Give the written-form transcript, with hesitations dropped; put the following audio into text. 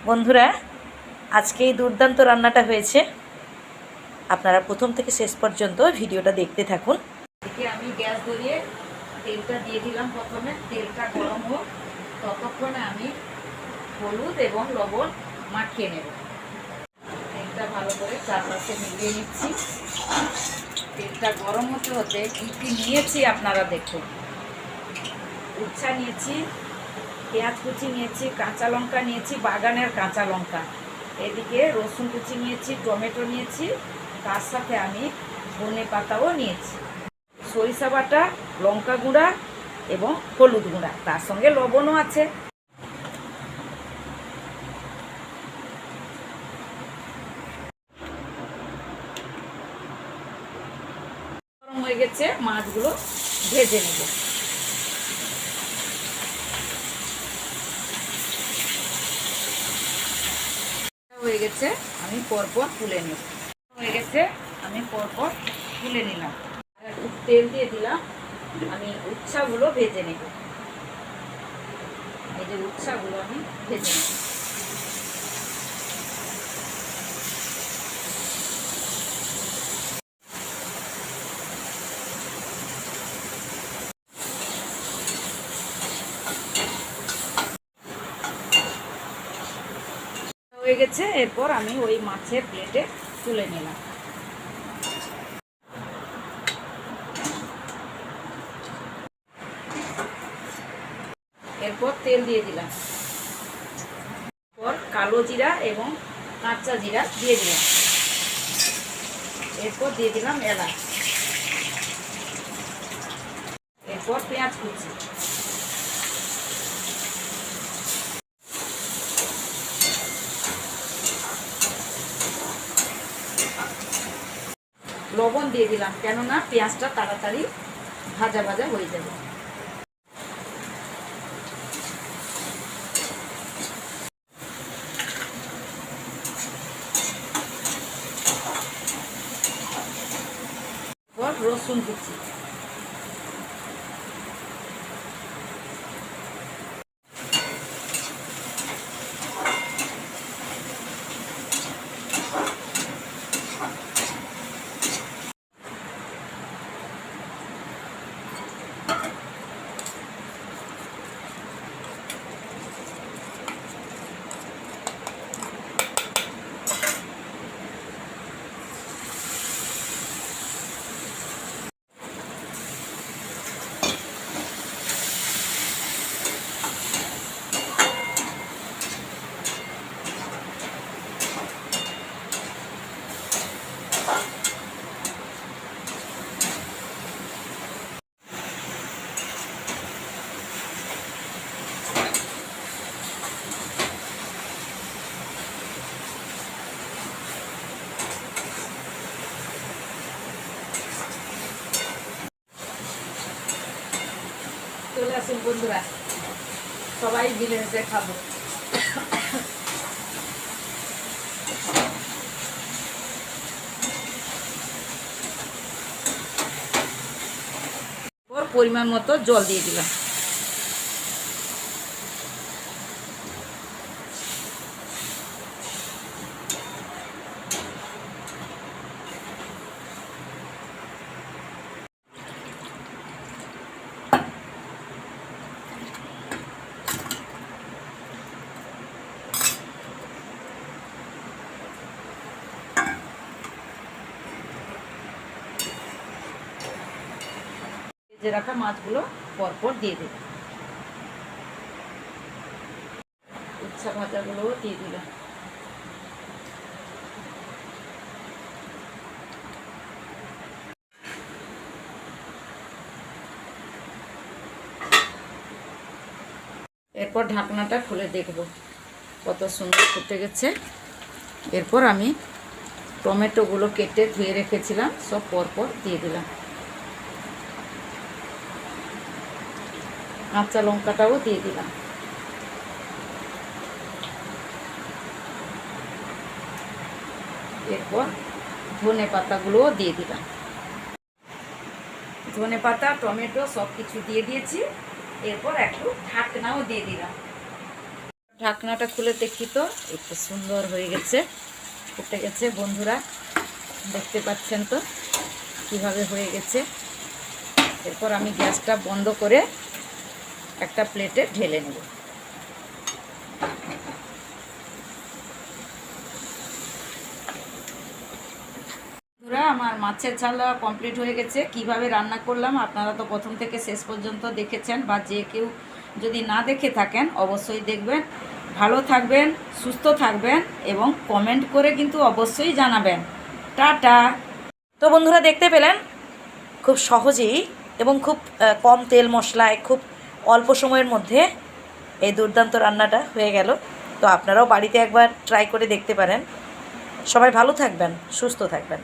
বন্ধুরা, আজকে এই দুর্দান্ত রান্নাটা হয়েছে। আপনারা প্রথম থেকে শেষ পর্যন্ত ভিডিওটা দেখতে থাকুন। এদিকে আমি গ্যাস ধরিয়ে তেলটা দিয়ে দিলাম। প্রথমে তেলটা গরম হোক, ততক্ষণে আমি হলুদ এবং লবণ মাখিয়ে নেব। তেলটা ভালো করে চারপাশে মিলিয়ে নিচ্ছি। তেলটা গরম হতে হতে কী কী নিয়েছি আপনারা দেখুন। উচ্ছা নিয়েছি, পেঁয়াজ কুচি নিয়েছি, কাঁচা লঙ্কা নিয়েছি, বাগানের কাঁচা লঙ্কা, এদিকে রসুন কুচি নিয়েছি, টমেটো নিয়েছি, তার সাথে আমি ধনে পাতাও নিয়েছি, সরিষা বাটা, লঙ্কা গুঁড়া এবং হলুদ গুঁড়া, তার সঙ্গে লবণও আছে। গরম হয়ে গেছে, মাছগুলো ভেজে নেব। হয়ে গেছে, আমি পরপর তুলে নেব। হয়ে গেছে, আমি পরপর তুলে নিলাম। একটু তেল দিয়ে দিলাম। আমি উচ্ছাগুলো ভেজে নেব। এই যে উচ্ছাগুলো আমি ভেজে নেব। হয়ে গেছে, এরপর আমি ওই মাছের প্লেটে তুলে নিলাম। এরপর তেল দিয়ে দিলাম। এরপর কালো জিরা এবং কাঁচা জিরা দিয়ে দিলাম। এরপর দিয়ে দিলাম এলাচ। এরপর পেঁয়াজ কুচি, লবণ দিয়ে দিলাম, কেননা পেঁয়াজটা তাড়াতাড়ি ভাজা ভাজা হয়ে যাবে। এরপর রসুন কুচি, চলে আসুন বন্ধুরা, সবাই মিলেমিশে খাবো। পরিমাণ মতো জল দিয়ে দিলাম। ভেজে রাখা মাছগুলো পরপর দিয়ে দেব। উচ্ছা ভাজাগুলোও দিয়ে দিলাম। এরপর ঢাকনাটা খুলে দেখব কত সুন্দর ফুটে গেছে। এরপর আমি টমেটোগুলো কেটে ধুয়ে রেখেছিলাম, সব পরপর দিয়ে দিলাম। কাঁচা লঙ্কাটাও দিয়ে দিলাম। এরপর ধনে পাতাগুলোও দিয়ে দিলাম। ধনে পাতা, টমেটো সব কিছু দিয়ে দিয়েছি। এরপর একটু ঢাকনাও দিয়ে দিলাম। ঢাকনাটা খুলে দেখি তো, একটু সুন্দর হয়ে গেছে, ফুটে গেছে বন্ধুরা, দেখতে পাচ্ছেন তো কিভাবে হয়ে গেছে। এরপর আমি গ্যাসটা বন্ধ করে একটা প্লেটে ঢেলে নেব। বন্ধুরা, আমার মাছের ঝাল কমপ্লিট হয়ে গেছে। কিভাবে রান্না করলাম আপনারা তো প্রথম থেকে শেষ পর্যন্ত দেখেছেন, বা যে কেউ যদি না দেখে থাকেন অবশ্যই দেখবেন। ভালো থাকবেন, সুস্থ থাকবেন এবং কমেন্ট করে কিন্তু অবশ্যই জানাবেন। টাটা। তো বন্ধুরা, দেখতে পেলেন খুব সহজেই এবং খুব কম তেল মশলায় খুব অল্প সময়ের মধ্যে এই দুর্দান্ত রান্নাটা হয়ে গেল। তো আপনারাও বাড়িতে একবার ট্রাই করে দেখতে পারেন। সবাই ভালো থাকবেন, সুস্থ থাকবেন।